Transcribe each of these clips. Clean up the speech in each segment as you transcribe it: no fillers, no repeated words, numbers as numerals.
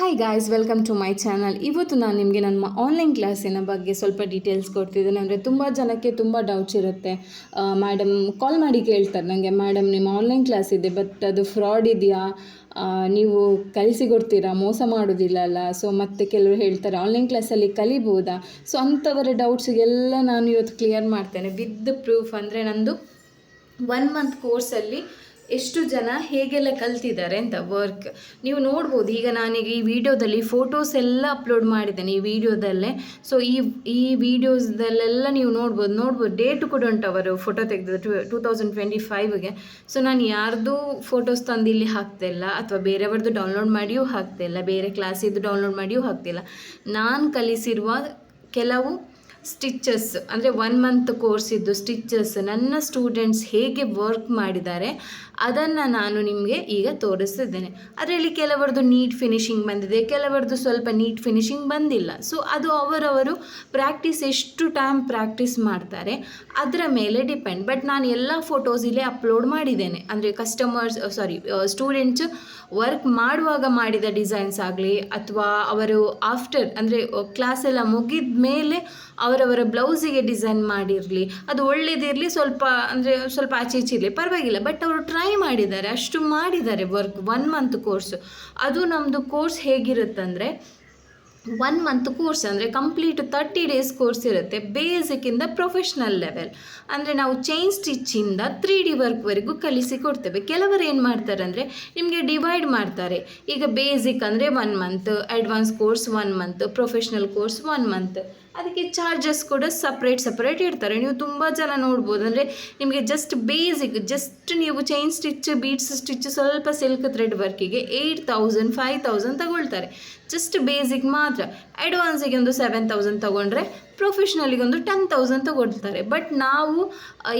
Hi guys, welcome to my channel. ಇವತ್ತು ನಾನು ನಿಮಗೆ ನಮ್ಮ ಆನ್ಲೈನ್ ಕ್ಲಾಸಿನ ಬಗ್ಗೆ ಸ್ವಲ್ಪ ಡೀಟೇಲ್ಸ್ ಕೊಡ್ತಿದ್ದೇನೆ. ಅಂದರೆ ತುಂಬ ಜನಕ್ಕೆ ತುಂಬ ಡೌಟ್ಸ್ ಇರುತ್ತೆ. ಮೇಡಮ್ ಕಾಲ್ ಮಾಡಿ ಕೇಳ್ತಾರೆ ನನಗೆ, ಮೇಡಮ್ ನಿಮ್ಮ ಆನ್ಲೈನ್ ಕ್ಲಾಸ್ ಇದೆ ಬಟ್ ಅದು ಫ್ರಾಡ್ ಇದೆಯಾ, ನೀವು ಕಲಿಸಿಕೊಡ್ತೀರಾ, ಮೋಸ ಮಾಡೋದಿಲ್ಲಲ್ಲ. ಸೊ ಮತ್ತು ಕೆಲವರು ಹೇಳ್ತಾರೆ ಆನ್ಲೈನ್ ಕ್ಲಾಸಲ್ಲಿ ಕಲಿಬೋದಾ. ಸೊ ಅಂಥವರ ಡೌಟ್ಸಿಗೆಲ್ಲ ನಾನು ಇವತ್ತು ಕ್ಲಿಯರ್ ಮಾಡ್ತೇನೆ ವಿತ್ ಪ್ರೂಫ್. ಅಂದರೆ ನಂದು 1 ಮಂತ್ ಕೋರ್ಸಲ್ಲಿ ಎಷ್ಟು ಜನ ಹೇಗೆಲ್ಲ ಕಲ್ತಿದ್ದಾರೆ ಅಂತ ವರ್ಕ್ ನೀವು ನೋಡ್ಬೋದು. ಈಗ ನಾನೀಗ ಈ ವಿಡಿಯೋದಲ್ಲಿ ಫೋಟೋಸ್ ಎಲ್ಲ ಅಪ್ಲೋಡ್ ಮಾಡಿದ್ದೇನೆ ಈ ವಿಡಿಯೋದಲ್ಲೇ. ಸೊ ಈ ವಿಡಿಯೋಸ್ದಲ್ಲೆಲ್ಲ ನೀವು ನೋಡ್ಬೋದು ಡೇಟು ಕೂಡ ಉಂಟು ಅವರು ಫೋಟೋ ತೆಗೆದು 2025ಗೆ. ಸೊ ನಾನು ಯಾರ್ದು ಫೋಟೋಸ್ ತಂದು ಇಲ್ಲಿ ಹಾಕ್ತಿಲ್ಲ, ಅಥವಾ ಬೇರೆಯವ್ರದ್ದು ಡೌನ್ಲೋಡ್ ಮಾಡಿಯೂ ಹಾಕ್ತಿಲ್ಲ, ಬೇರೆ ಕ್ಲಾಸಿದ್ದು ಡೌನ್ಲೋಡ್ ಮಾಡಿಯೂ ಹಾಕ್ತಿಲ್ಲ. ನಾನು ಕಲಿಸಿರುವ ಕೆಲವು ಸ್ಟಿಚಸ್, ಅಂದರೆ 1 ಮಂತ್ ಕೋರ್ಸಿದ್ದು ಸ್ಟಿಚಸ್ ನನ್ನ ಸ್ಟೂಡೆಂಟ್ಸ್ ಹೇಗೆ ವರ್ಕ್ ಮಾಡಿದ್ದಾರೆ ಅದನ್ನು ನಾನು ನಿಮಗೆ ಈಗ ತೋರಿಸ್ತಿದ್ದೇನೆ. ಅದರಲ್ಲಿ ಕೆಲವರದ್ದು ನೀಟ್ ಫಿನಿಶಿಂಗ್ ಬಂದಿದೆ, ಕೆಲವರದ್ದು ಸ್ವಲ್ಪ ನೀಟ್ ಫಿನಿಶಿಂಗ್ ಬಂದಿಲ್ಲ. ಸೊ ಅದು ಅವರವರು ಪ್ರಾಕ್ಟೀಸ್ ಎಷ್ಟು ಟೈಮ್ ಪ್ರಾಕ್ಟೀಸ್ ಮಾಡ್ತಾರೆ ಅದರ ಮೇಲೆ ಡಿಪೆಂಡ್. ಬಟ್ ನಾನು ಎಲ್ಲ ಫೋಟೋಸ್ ಇಲ್ಲೇ ಅಪ್ಲೋಡ್ ಮಾಡಿದ್ದೇನೆ. ಅಂದರೆ ಸ್ಟೂಡೆಂಟ್ಸ್ ವರ್ಕ್ ಮಾಡುವಾಗ ಮಾಡಿದ ಡಿಸೈನ್ಸ್ ಆಗಲಿ, ಅಥವಾ ಅವರು ಆಫ್ಟರ್ ಅಂದರೆ ಕ್ಲಾಸೆಲ್ಲ ಮುಗಿದ ಮೇಲೆ ಅವರವರ ಬ್ಲೌಸಿಗೆ ಡಿಸೈನ್ ಮಾಡಿರಲಿ, ಅದು ಒಳ್ಳೇದಿರಲಿ, ಸ್ವಲ್ಪ ಆಚೆ ಈಚೆ ಇರಲಿ ಪರವಾಗಿಲ್ಲ, ಬಟ್ ಅವರು ಟ್ರೈ ಮಾಡಿದ್ದಾರೆ, ಅಷ್ಟು ಮಾಡಿದ್ದಾರೆ ವರ್ಕ್. 1 month course. ಅದು ನಮ್ಮದು ಕೋರ್ಸ್ ಹೇಗಿರುತ್ತಂದರೆ 1 ಮಂತ್ ಕೋರ್ಸ್ ಅಂದರೆ ಕಂಪ್ಲೀಟ್ 30 ಡೇಸ್ ಕೋರ್ಸ್ ಇರುತ್ತೆ. ಬೇಸಿಕ್ಕಿಂದ ಪ್ರೊಫೆಷ್ನಲ್ ಲೆವೆಲ್, ಅಂದರೆ ನಾವು ಚೈನ್ ಸ್ಟಿಚ್ಚಿಂದ 3D ವರ್ಕ್ವರೆಗೂ ಕಲಿಸಿಕೊಡ್ತೇವೆ. ಕೆಲವರು ಏನು ಮಾಡ್ತಾರೆ ಅಂದರೆ ನಿಮಗೆ ಡಿವೈಡ್ ಮಾಡ್ತಾರೆ. ಈಗ ಬೇಸಿಕ್ ಅಂದರೆ 1 month, advance course 1 month, professional course 1 month. ಅದಕ್ಕೆ ಚಾರ್ಜಸ್ ಕೂಡ ಸಪ್ರೇಟ್ ಇಡ್ತಾರೆ. ನೀವು ತುಂಬ ಜನ ನೋಡ್ಬೋದು. ಅಂದರೆ ನಿಮಗೆ ಜಸ್ಟ್ ಬೇಸಿಕ್, ಜಸ್ಟ್ ನೀವು ಚೈನ್ ಸ್ಟಿಚ್, ಬೀಡ್ಸ್ ಸ್ಟಿಚ್, ಸ್ವಲ್ಪ ಸಿಲ್ಕ್ ಥ್ರೆಡ್ ವರ್ಕಿಗೆ 8,000 5,000 ತಗೊಳ್ತಾರೆ. ಜಸ್ಟ್ ಬೇಸಿಕ್ ಮಾತ್ರ. ಅಡ್ವಾನ್ಸಿಗೆ ಒಂದು 7,000 ತಗೊಂಡ್ರೆ ಪ್ರೊಫೆಷ್ನಲಿಗೆ ಒಂದು 10,000 ತಗೊಳ್ತಾರೆ. ಬಟ್ ನಾವು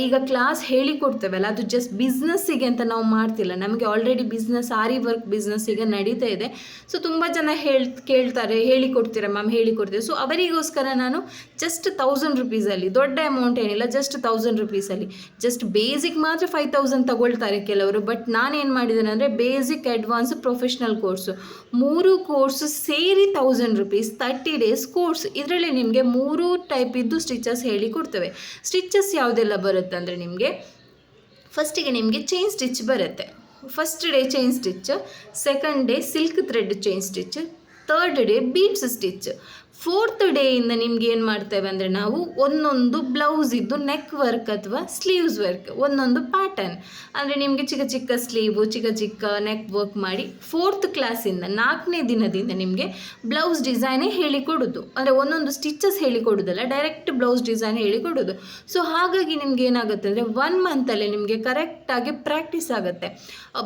ಈಗ ಕ್ಲಾಸ್ ಹೇಳಿಕೊಡ್ತೇವಲ್ಲ, ಅದು ಜಸ್ಟ್ ಬಿಸ್ನೆಸ್ಸಿಗೆ ಅಂತ ನಾವು ಮಾಡ್ತಿಲ್ಲ. ನಮಗೆ ಆಲ್ರೆಡಿ ಬಿಸ್ನೆಸ್, ಆರಿ ವರ್ಕ್ ಬಿಸ್ನೆಸ್ ಈಗ ನಡೀತಾ ಇದೆ. ಸೊ ತುಂಬ ಜನ ಕೇಳ್ತಾರೆ ಹೇಳಿಕೊಡ್ತೀರಾ ಮ್ಯಾಮ್, ಹೇಳಿಕೊಡ್ತೀವಿ. ಸೊ ಅವರಿಗೋಸ್ಕರ ನಾನು ಜಸ್ಟ್ 1,000 ರುಪೀಸಲ್ಲಿ, ದೊಡ್ಡ ಅಮೌಂಟ್ ಏನಿಲ್ಲ, ಜಸ್ಟ್ 1,000 ರುಪೀಸಲ್ಲಿ ಜಸ್ಟ್ ಬೇಸಿಕ್ ಮಾತ್ರ 5,000 ತಗೊಳ್ತಾರೆ ಕೆಲವರು. ಬಟ್ ನಾನೇನು ಮಾಡಿದ್ದೇನೆ ಅಂದರೆ basic, advance, professional course 3 course ಸೇರಿ 1,000 ರುಪೀಸ್ 30 ಡೇಸ್ ಕೋರ್ಸ್. ಇದರಲ್ಲಿ ನಿಮಗೆ 3 ಟೈಪ್ ಇದ್ದು ಸ್ಟಿಚಸ್ ಹೇಳಿಕೊಡ್ತೇವೆ. ಸ್ಟಿಚಸ್ ಯಾವುದೆಲ್ಲ ಬರುತ್ತೆ ಅಂದರೆ ಫಸ್ಟಿಗೆ ನಿಮಗೆ ಚೈನ್ ಸ್ಟಿಚ್ ಬರುತ್ತೆ. First day chain stitch, second day silk thread chain stitch, third day beads stitch, fourth ಡೇಯಿಂದ ನಿಮ್ಗೆ ಏನು ಮಾಡ್ತೇವೆ ಅಂದರೆ ನಾವು ಒಂದೊಂದು ಬ್ಲೌಸ್ ಇದ್ದು ನೆಕ್ ವರ್ಕ್ ಅಥವಾ ಸ್ಲೀವ್ಸ್ ವರ್ಕ್, ಒಂದೊಂದು ಪ್ಯಾಟರ್ನ್. ಅಂದರೆ ನಿಮಗೆ ಚಿಕ್ಕ ಚಿಕ್ಕ ಸ್ಲೀವು, ಚಿಕ್ಕ ಚಿಕ್ಕ ನೆಕ್ ವರ್ಕ್ ಮಾಡಿ 4th ಕ್ಲಾಸಿಂದ 4ನೇ ದಿನದಿಂದ ನಿಮಗೆ ಬ್ಲೌಸ್ ಡಿಸೈನೇ ಹೇಳಿಕೊಡೋದು. ಅಂದರೆ ಒಂದೊಂದು ಸ್ಟಿಚಸ್ ಹೇಳಿಕೊಡೋದಲ್ಲ, ಡೈರೆಕ್ಟ್ ಬ್ಲೌಸ್ ಡಿಸೈನ್ ಹೇಳಿಕೊಡೋದು. ಸೊ ಹಾಗಾಗಿ ನಿಮ್ಗೆ ಏನಾಗುತ್ತೆ ಅಂದರೆ 1 ಮಂತಲ್ಲೇ ನಿಮಗೆ ಕರೆಕ್ಟಾಗಿ ಪ್ರಾಕ್ಟೀಸ್ ಆಗುತ್ತೆ.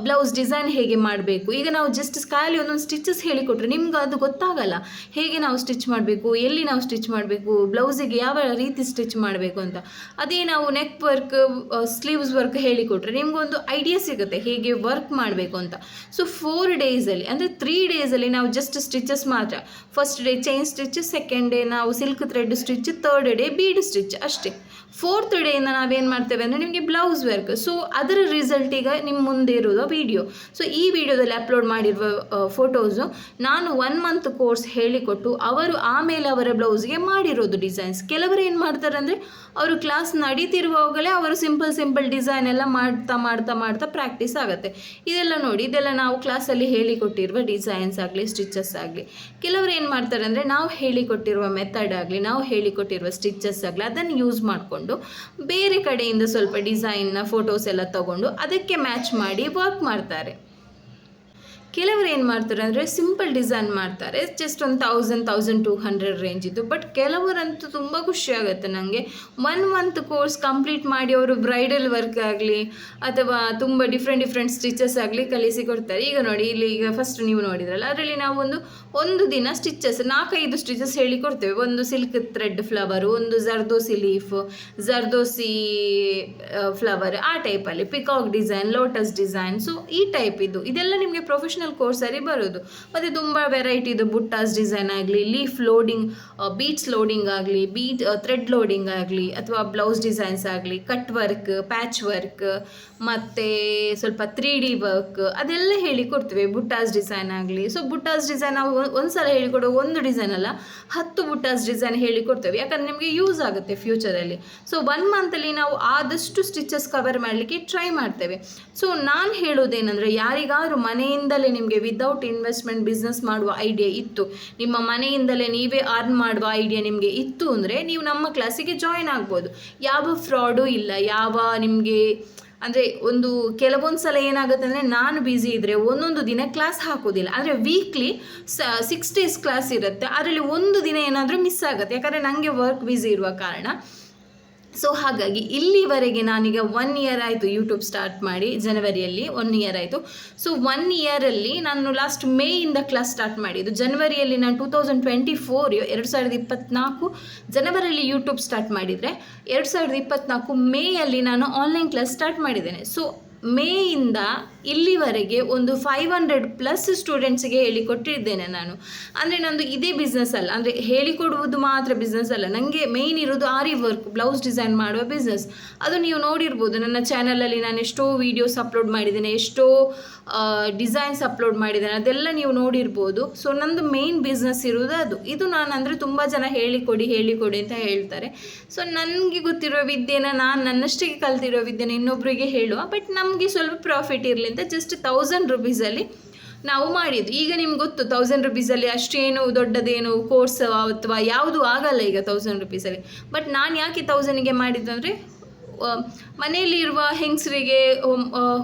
ಬ್ಲೌಸ್ ಡಿಸೈನ್ ಹೇಗೆ ಮಾಡಬೇಕು. ಈಗ ನಾವು ಜಸ್ಟ್ ಸ್ಕೈಲಿ ಒಂದೊಂದು ಸ್ಟಿಚಸ್ ಹೇಳಿಕೊಟ್ರೆ ನಿಮ್ಗೆ ಅದು ಗೊತ್ತಾಗಲ್ಲ, ಹೇಗೆ ನಾವು ಸ್ಟಿಚ್ ಮಾಡಬೇಕು, ಎಲ್ಲಿ ನಾವು ಸ್ಟಿಚ್ ಮಾಡಬೇಕು, ಬ್ಲೌಸಿಗೆ ಯಾವ ರೀತಿ ಸ್ಟಿಚ್ ಮಾಡಬೇಕು ಅಂತ. ಅದೇ ನಾವು ನೆಕ್ ವರ್ಕ್, ಸ್ಲೀವ್ಸ್ ವರ್ಕ್ ಹೇಳಿಕೊಟ್ರೆ ನಿಮಗೊಂದು ಐಡಿಯಾ ಸಿಗುತ್ತೆ ಹೇಗೆ ವರ್ಕ್ ಮಾಡಬೇಕು ಅಂತ. ಸೊ 4 ಡೇಸಲ್ಲಿ, ಅಂದರೆ 3 ಡೇಸಲ್ಲಿ ನಾವು ಜಸ್ಟ್ ಸ್ಟಿಚಸ್ ಮಾತ್ರ. First day chain stitch, second day ನಾವು silk thread stitch, third day bead stitch ಅಷ್ಟೇ. 4th ಡೇಯಿಂದ ನಾವೇನು ಮಾಡ್ತೇವೆ ಅಂದರೆ ನಿಮಗೆ ಬ್ಲೌಸ್ ವರ್ಕ್. ಸೊ ಅದರ ರಿಸಲ್ಟ್ ಈಗ ನಿಮ್ಮ ಮುಂದೆ ಇರೋದು ವಿಡಿಯೋ. ಸೊ ಈ ವಿಡಿಯೋದಲ್ಲಿ ಅಪ್ಲೋಡ್ ಮಾಡಿರುವ ಫೋಟೋಸು ನಾನು 1 ಮಂತ್ ಕೋರ್ಸ್ ಹೇಳಿಕೊಟ್ಟು ಅವರು ಆಮೇಲೆ ಅವರ ಬ್ಲೌಸ್ಗೆ ಮಾಡಿರೋದು ಡಿಸೈನ್ಸ್. ಕೆಲವರು ಏನು ಮಾಡ್ತಾರೆ ಅಂದರೆ ಅವರು ಕ್ಲಾಸ್ ನಡೀತಿರುವಾಗಲೇ ಅವರು ಸಿಂಪಲ್ ಡಿಸೈನ್ ಎಲ್ಲ ಮಾಡ್ತಾ ಪ್ರಾಕ್ಟೀಸ್ ಆಗುತ್ತೆ. ಇದೆಲ್ಲ ನೋಡಿ, ಇದೆಲ್ಲ ನಾವು ಕ್ಲಾಸಲ್ಲಿ ಹೇಳಿಕೊಟ್ಟಿರುವ ಡಿಸೈನ್ಸ್ ಆಗಲಿ, ಸ್ಟಿಚಸ್ ಆಗಲಿ. ಕೆಲವರು ಏನು ಮಾಡ್ತಾರೆ ಅಂದರೆ ನಾವು ಹೇಳಿಕೊಟ್ಟಿರುವ ಮೆಥಡ್ ಆಗಲಿ, ನಾವು ಹೇಳಿಕೊಟ್ಟಿರುವ ಸ್ಟಿಚಸ್ ಆಗಲಿ ಅದನ್ನು ಯೂಸ್ ಮಾಡಿಕೊಂಡು ಬೇರೆ ಕಡೆಯಿಂದ ಸ್ವಲ್ಪ ಡಿಸೈನ್ನ ಫೋಟೋಸ್ ಎಲ್ಲ ತಗೊಂಡು ಅದಕ್ಕೆ ಮ್ಯಾಚ್ ಮಾಡಿ ವರ್ಕ್ ಮಾಡ್ತಾರೆ. ಕೆಲವರು ಏನು ಮಾಡ್ತಾರೆ ಅಂದರೆ ಸಿಂಪಲ್ ಡಿಸೈನ್ ಮಾಡ್ತಾರೆ, ಜಸ್ಟ್ ಒಂದು 1,000-1,200 ರೇಂಜಿದ್ದು. ಬಟ್ ಕೆಲವರಂತೂ ತುಂಬ ಖುಷಿ ಆಗುತ್ತೆ ನನಗೆ. 1 ಮಂತ್ ಕೋರ್ಸ್ ಕಂಪ್ಲೀಟ್ ಮಾಡಿ ಅವರು ಬ್ರೈಡಲ್ ವರ್ಕ್ ಆಗಲಿ ಅಥವಾ ತುಂಬ ಡಿಫ್ರೆಂಟ್ ಸ್ಟಿಚಸ್ ಆಗಲಿ ಕಲಿಸಿಕೊಡ್ತಾರೆ. ಈಗ ನೋಡಿ, ಇಲ್ಲಿ ಈಗ ಫಸ್ಟ್ ನೀವು ನೋಡಿದ್ರಲ್ಲ, ಅದರಲ್ಲಿ ನಾವು ಒಂದು ದಿನ ಸ್ಟಿಚಸ್ 4-5 ಸ್ಟಿಚಸ್ ಹೇಳಿಕೊಡ್ತೇವೆ. ಒಂದು ಸಿಲ್ಕ್ ಥ್ರೆಡ್ ಫ್ಲವರು, ಒಂದು ಜರ್ದೋಸಿ ಲೀಫ್, ಜರ್ದೋಸಿ ಫ್ಲವರ್, ಆ ಟೈಪಲ್ಲಿ peacock design, lotus design. So ಈ ಟೈಪ್ ಇದೆಲ್ಲ ನಿಮಗೆ ಪ್ರೊಫೆಷ್ನಲ್ ಪ್ರೊಫೆಷ್ನಲ್ ಕೋರ್ಸಲ್ಲಿ ಬರೋದು. ಮತ್ತು ತುಂಬ ವೆರೈಟಿದು ಬುಟ್ಟಾಸ್ ಡಿಸೈನ್ ಆಗಲಿ, ಲೀಫ್ ಲೋಡಿಂಗ್, ಬೀಟ್ಸ್ ಲೋಡಿಂಗ್ ಆಗಲಿ, ಥ್ರೆಡ್ ಲೋಡಿಂಗ್ ಆಗಲಿ, ಅಥವಾ ಬ್ಲೌಸ್ ಡಿಸೈನ್ಸ್ ಆಗಲಿ, ಕಟ್ ವರ್ಕ್, ಪ್ಯಾಚ್ ವರ್ಕ್, ಮತ್ತು ಸ್ವಲ್ಪ 3D ವರ್ಕ್ ಅದೆಲ್ಲ ಹೇಳಿಕೊಡ್ತೇವೆ. ಬುಟ್ಟಾಸ್ ಡಿಸೈನ್ ಆಗಲಿ. ಸೊ ಬುಟ್ಟಾಸ್ ಡಿಸೈನ್ ನಾವು ಒಂದು ಸಲ ಹೇಳಿಕೊಡೋ ಒಂದು ಡಿಸೈನ್ ಅಲ್ಲ, 10 ಬುಟ್ಟಾಸ್ ಡಿಸೈನ್ ಹೇಳಿಕೊಡ್ತೇವೆ. ಯಾಕಂದರೆ ನಿಮಗೆ ಯೂಸ್ ಆಗುತ್ತೆ ಫ್ಯೂಚರಲ್ಲಿ. ಸೊ 1 ಮಂತಲ್ಲಿ ನಾವು ಆದಷ್ಟು ಸ್ಟಿಚಸ್ ಕವರ್ ಮಾಡಲಿಕ್ಕೆ ಟ್ರೈ ಮಾಡ್ತೇವೆ. ಸೊ ನಾನು ಹೇಳೋದೇನೆಂದರೆ, ಯಾರಿಗಾದ್ರೂ ಮನೆಯಿಂದಲೇ ನಿಮಗೆ ವಿದೌಟ್ ಇನ್ವೆಸ್ಟ್ಮೆಂಟ್ ಬಿಸ್ನೆಸ್ ಮಾಡುವ ಐಡಿಯಾ ಇತ್ತು, ನಿಮ್ಮ ಮನೆಯಿಂದಲೇ ನೀವೇ ಅರ್ನ್ ಮಾಡುವ ಐಡಿಯಾ ನಿಮಗೆ ಇತ್ತು ಅಂದರೆ ನೀವು ನಮ್ಮ ಕ್ಲಾಸಿಗೆ ಜಾಯಿನ್ ಆಗ್ಬೋದು. ಯಾವ ಫ್ರಾಡು ಇಲ್ಲ, ಯಾವ ನಿಮಗೆ ಅಂದರೆ ಕೆಲವೊಂದು ಸಲ ಏನಾಗುತ್ತೆ ಅಂದರೆ, ನಾನು ಬ್ಯುಸಿ ಇದ್ದರೆ ಒಂದೊಂದು ದಿನ ಕ್ಲಾಸ್ ಹಾಕೋದಿಲ್ಲ. ಆದರೆ ವೀಕ್ಲಿ 6 days ಕ್ಲಾಸ್ ಇರುತ್ತೆ, ಅದರಲ್ಲಿ ಒಂದು ದಿನ ಏನಾದರೂ ಮಿಸ್ ಆಗುತ್ತೆ, ಯಾಕಂದರೆ ನನಗೆ ವರ್ಕ್ ಬ್ಯುಸಿ ಇರುವ ಕಾರಣ. ಸೊ ಹಾಗಾಗಿ ಇಲ್ಲಿವರೆಗೆ ನಾನೀಗ 1 year ಆಯಿತು ಯೂಟ್ಯೂಬ್ ಸ್ಟಾರ್ಟ್ ಮಾಡಿ, ಜನವರಿಯಲ್ಲಿ 1 year ಆಯಿತು. ಸೊ 1 yearಲ್ಲಿ ನಾನು ಲಾಸ್ಟ್ ಮೇಯಿಂದ ಕ್ಲಾಸ್ ಸ್ಟಾರ್ಟ್ ಮಾಡಿದ್ದು. ಜನವರಿಯಲ್ಲಿ ನಾನು 2024 ಜನವರಿಯಲ್ಲಿ ಯೂಟ್ಯೂಬ್ ಸ್ಟಾರ್ಟ್ ಮಾಡಿದರೆ 2024 ಮೇಯಲ್ಲಿ ನಾನು ಆನ್ಲೈನ್ ಕ್ಲಾಸ್ ಸ್ಟಾರ್ಟ್ ಮಾಡಿದ್ದೇನೆ. ಸೊ ಮೇಯಿಂದ ಇಲ್ಲಿವರೆಗೆ ಒಂದು 500+ ಸ್ಟೂಡೆಂಟ್ಸಿಗೆ ಹೇಳಿಕೊಟ್ಟಿದ್ದೇನೆ ನಾನು. ಅಂದರೆ ನಂದು ಇದೇ ಬಿಸ್ನೆಸ್ ಅಲ್ಲ, ಅಂದರೆ ಹೇಳಿಕೊಡುವುದು ಮಾತ್ರ ಬಿಸ್ನೆಸ್ ಅಲ್ಲ, ನನಗೆ ಮೇಯ್ನ್ ಇರೋದು ಆರಿ ವರ್ಕ್, ಬ್ಲೌಸ್ ಡಿಸೈನ್ ಮಾಡುವ ಬಿಸ್ನೆಸ್. ಅದು ನೀವು ನೋಡಿರ್ಬೋದು ನನ್ನ ಚಾನಲಲ್ಲಿ, ನಾನು ಎಷ್ಟೋ ವೀಡಿಯೋಸ್ ಅಪ್ಲೋಡ್ ಮಾಡಿದ್ದೇನೆ, ಎಷ್ಟೋ ಡಿಸೈನ್ಸ್ ಅಪ್ಲೋಡ್ ಮಾಡಿದ್ದೇನೆ, ಅದೆಲ್ಲ ನೀವು ನೋಡಿರ್ಬೋದು. ಸೊ ನಂದು ಮೇಯ್ನ್ ಬಿಸ್ನೆಸ್ ಇರೋದು ಅದು. ಇದು ನಾನು ಅಂದರೆ ತುಂಬ ಜನ ಹೇಳಿಕೊಡಿ ಅಂತ ಹೇಳ್ತಾರೆ. ಸೊ ನನಗೆ ಗೊತ್ತಿರೋ ವಿದ್ಯೆನ ನಾನು ನನ್ನಷ್ಟಿಗೆ ಕಲ್ತಿರೋ ವಿದ್ಯೆನ ಇನ್ನೊಬ್ಬರಿಗೆ ಹೇಳುವ, ಬಟ್ ನಮಗೆ ಸ್ವಲ್ಪ ಪ್ರಾಫಿಟ್ ಇರಲಿ ಅಂತ ಜಸ್ಟ್ 1000 rupeesಲ್ಲಿ ನಾವು ಮಾಡಿದ್ದು. ಈಗ ನಿಮ್ಗೆ ಗೊತ್ತು 1000 rupeesಲ್ಲಿ ಅಷ್ಟೇನು ದೊಡ್ಡದೇನು ಕೋರ್ಸ್ ಅಥವಾ ಯಾವುದು ಆಗಲ್ಲ ಈಗ 1000 rupeesಲ್ಲಿ. ಬಟ್ ನಾನು ಯಾಕೆ 1000ಗೆ ಮಾಡಿದ್ದು ಅಂದರೆ, ಮನೆಯಲ್ಲಿರುವ ಹೆಂಗಸರಿಗೆ,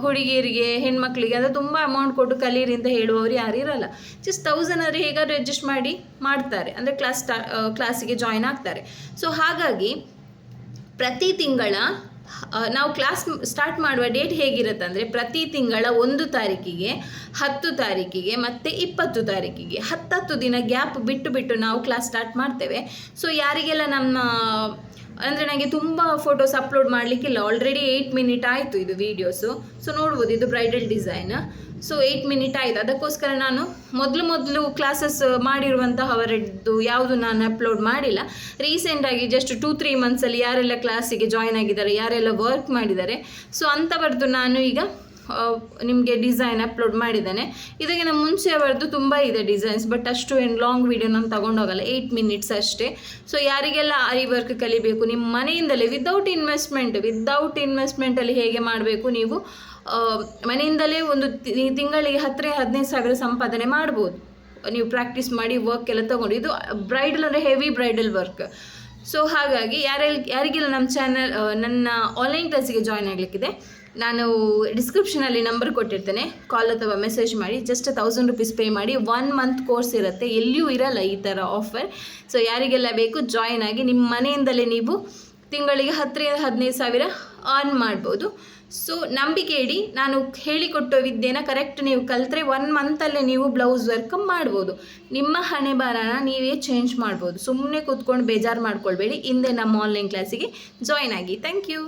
ಹುಡುಗಿಯರಿಗೆ, ಹೆಣ್ಮಕ್ಳಿಗೆ ಅದು ತುಂಬ ಅಮೌಂಟ್ ಕೊಟ್ಟು ಕಲೀರಿ ಅಂತ ಹೇಳುವವರು ಯಾರು ಇರಲ್ಲ. ಜಸ್ಟ್ 1000 ಆದರೆ ಹೇಗಾದರೂ ಅಡ್ಜಸ್ಟ್ ಮಾಡಿ ಮಾಡ್ತಾರೆ, ಅಂದರೆ ಕ್ಲಾಸಿಗೆ ಜಾಯಿನ್ ಆಗ್ತಾರೆ. ಸೊ ಹಾಗಾಗಿ ಪ್ರತಿ ತಿಂಗಳ ನಾವು ಕ್ಲಾಸ್ ಸ್ಟಾರ್ಟ್ ಮಾಡುವ ಡೇಟ್ ಹೇಗಿರುತ್ತೆ ಅಂದರೆ, ಪ್ರತಿ ತಿಂಗಳ 1 ತಾರೀಕಿಗೆ, 10 ತಾರೀಕಿಗೆ ಮತ್ತು 20 ತಾರೀಕಿಗೆ 10 ದಿನ ಗ್ಯಾಪ್ ಬಿಟ್ಟು ನಾವು ಕ್ಲಾಸ್ ಸ್ಟಾರ್ಟ್ ಮಾಡ್ತೇವೆ. ಸೊ ಯಾರಿಗೆಲ್ಲ ನಮ್ಮ ಅಂದರೆ ನನಗೆ ತುಂಬ ಫೋಟೋಸ್ ಅಪ್ಲೋಡ್ ಮಾಡಲಿಕ್ಕಿಲ್ಲ, ಆಲ್ರೆಡಿ 8 minute ಆಯಿತು ಇದು ವೀಡಿಯೋಸು. ಸೊ ನೋಡ್ಬೋದು, ಇದು ಬ್ರೈಡಲ್ ಡಿಸೈನ್. ಸೊ 8 minute ಆಯಿತು. ಅದಕ್ಕೋಸ್ಕರ ನಾನು ಮೊದಲು ಕ್ಲಾಸಸ್ ಮಾಡಿರುವಂತಹವರದ್ದು ಯಾವುದು ನಾನು ಅಪ್ಲೋಡ್ ಮಾಡಿಲ್ಲ. ರೀಸೆಂಟಾಗಿ ಜಸ್ಟ್ 2-3 ಮಂತ್ಸಲ್ಲಿ ಯಾರೆಲ್ಲ ಕ್ಲಾಸಿಗೆ ಜಾಯಿನ್ ಆಗಿದ್ದಾರೆ, ಯಾರೆಲ್ಲ ವರ್ಕ್ ಮಾಡಿದ್ದಾರೆ, ಸೊ ಅಂಥವ್ರದ್ದು ನಾನು ಈಗ ನಿಮಗೆ ಡಿಸೈನ್ ಅಪ್ಲೋಡ್ ಮಾಡಿದ್ದೇನೆ. ಇದಕ್ಕಿಂತ ಮುಂಚೆ ಅವರದ್ದು ತುಂಬ ಇದೆ ಡಿಸೈನ್ಸ್, ಬಟ್ ಅಷ್ಟು ಏನು ಲಾಂಗ್ ವೀಡಿಯೋ ನಾನು ತಗೊಂಡೋಗಲ್ಲ, 8 minutes ಅಷ್ಟೇ. ಸೊ ಯಾರಿಗೆಲ್ಲ ಆರಿ ವರ್ಕ್ ಕಲಿಬೇಕು, ನಿಮ್ಮ ಮನೆಯಿಂದಲೇ ವಿದೌಟ್ ಇನ್ವೆಸ್ಟ್ಮೆಂಟಲ್ಲಿ ಹೇಗೆ ಮಾಡಬೇಕು, ನೀವು ಮನೆಯಿಂದಲೇ ಒಂದು ತಿಂಗಳಿಗೆ 10-15 ಸಾವಿರ ಸಂಪಾದನೆ ಮಾಡ್ಬೋದು ನೀವು ಪ್ರಾಕ್ಟೀಸ್ ಮಾಡಿ ವರ್ಕ್ ಎಲ್ಲ ತೊಗೊಂಡು. ಇದು ಬ್ರೈಡಲ್ ಅಂದರೆ ಹೆವಿ ಬ್ರೈಡಲ್ ವರ್ಕ್. ಸೊ ಹಾಗಾಗಿ ಯಾರಿಗೆಲ್ಲ ನನ್ನ ಆನ್ಲೈನ್ ಕ್ಲಾಸಿಗೆ ಜಾಯ್ನ್ ಆಗಲಿಕ್ಕಿದೆ, ನಾನು ಡಿಸ್ಕ್ರಿಪ್ಷನಲ್ಲಿ ನಂಬರ್ ಕೊಟ್ಟಿರ್ತೇನೆ, ಕಾಲ್ ಅಥವಾ ಮೆಸೇಜ್ ಮಾಡಿ. ಜಸ್ಟ್ 1000 rupees ಪೇ ಮಾಡಿ, 1 month ಕೋರ್ಸ್ ಇರುತ್ತೆ, ಎಲ್ಲಿಯೂ ಇರಲ್ಲ ಈ ಥರ ಆಫರ್. ಸೊ ಯಾರಿಗೆಲ್ಲ ಬೇಕು ಜಾಯಿನ್ ಆಗಿ, ನಿಮ್ಮ ಮನೆಯಿಂದಲೇ ನೀವು ತಿಂಗಳಿಗೆ 10-15 ಸಾವಿರ ಅರ್ನ್ ಮಾಡ್ಬೋದು. ಸೊ ನಂಬಿಕೆ ಇಡಿ, ನಾನು ಹೇಳಿಕೊಟ್ಟೋ ವಿದ್ಯೆನ ಕರೆಕ್ಟ್ ನೀವು ಕಲಿತ್ರೆ 1 ಮಂತಲ್ಲೇ ನೀವು ಬ್ಲೌಸ್ ವರ್ಕ್ ಮಾಡ್ಬೋದು. ನಿಮ್ಮ ಹಣೆ ಬರಹನ ನೀವೇ ಚೇಂಜ್ ಮಾಡ್ಬೋದು. ಸುಮ್ಮನೆ ಕೂತ್ಕೊಂಡು ಬೇಜಾರು ಮಾಡ್ಕೊಳ್ಬೇಡಿ, ಹಿಂದೆ ನಮ್ಮ ಆನ್ಲೈನ್ ಕ್ಲಾಸಿಗೆ ಜಾಯಿನ್ ಆಗಿ. Thank you.